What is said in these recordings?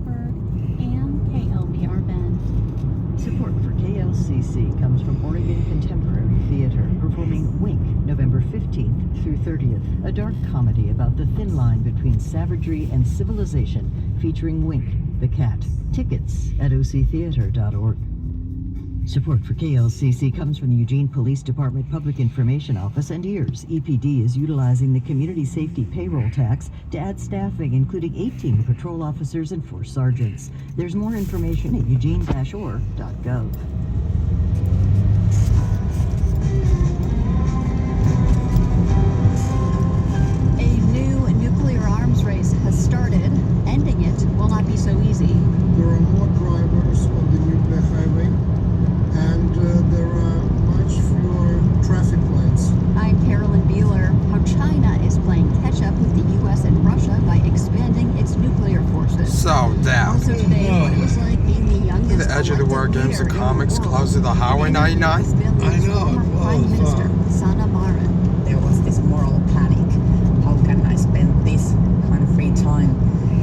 Harrisburg, and KLBR Bend. Support for KLCC comes from Oregon Contemporary Theater, performing Wink, November 15th through 30th, a dark comedy about the thin line between savagery and civilization, featuring Wink, the cat. Tickets at octheater.org. Support for KLCC comes from the Eugene Police Department Public Information Office and EARS. EPD is utilizing the Community Safety Payroll Tax to add staffing, including 18 patrol officers and 4 sergeants. There's more information at eugene-or.gov. A new nuclear arms race has started. Ending it will not be so easy. There are more drivers on the nuclear highway, and there are much fewer traffic lights. I'm Carolyn Beeler. How China is playing catch-up with the U.S. and Russia by expanding its nuclear forces. So down. Also today, what it was like being the youngest The edge of the world games and comics close to the Highway 99. I know, it Prime was, Minister Sanna Marin. There was this moral panic. How can I spend this kind of free time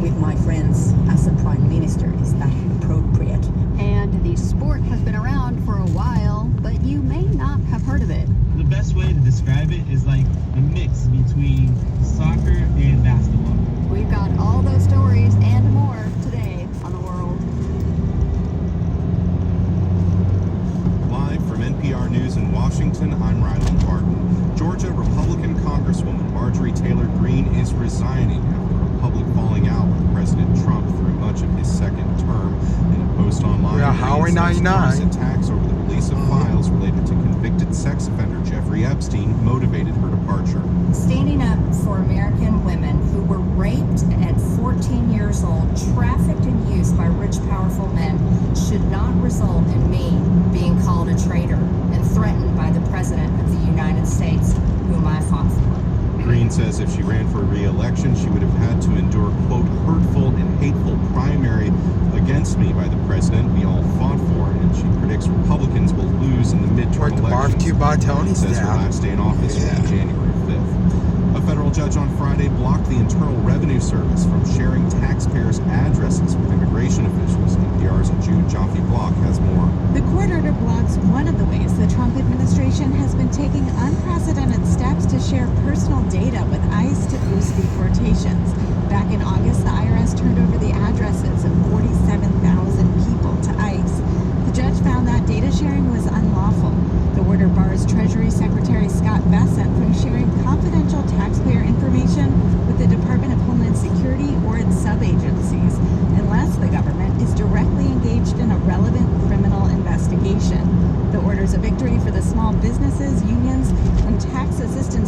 with my friends as a prime minister? Is that appropriate? And the sport has been around for a while, but you may not have heard of it. The best way to describe it is like a mix between soccer and basketball. We've got all those stories and more today on The World. Live from NPR News in Washington, I'm Rylan Barton. Georgia Republican Congresswoman Marjorie Taylor Greene is resigning after a public falling out with President Trump through much of his second term. In a post online, Yeah, Highway 99. Attacks over the release of files related to convicted sex offender Jeffrey Epstein motivated her departure. Standing up for American women who were raped at 14 years old, trafficked and used by rich, powerful men should not result in me being called a traitor and threatened by the President of the United States, whom I fought for. Greene says if she ran for re-election, she would have had to endure, quote, hurtful and hateful primary against me by the president we all fought for, and she predicts Republicans will lose in the midterm Like the elections. barbecue by Tony's Says her down. last day in office will be January 5th. A federal judge on Friday blocked the Internal Revenue Service from sharing taxpayers' addresses with immigration officials. NPR's Jude Joffe-Block has more. The court order blocks one of the ways the Trump administration has been taking unprecedented steps to share personal data with ICE to boost deportations. Back in August, the IRS turned over the addresses of 47,000 people to ICE. The judge found that data sharing was unlawful. The order bars Treasury Secretary Scott Bessent from sharing confidential taxpayer information with the Department of Homeland Security or its sub-agencies, unless the government is directly engaged in a relevant criminal investigation. The order is a victory for the small businesses, unions, and tax assistance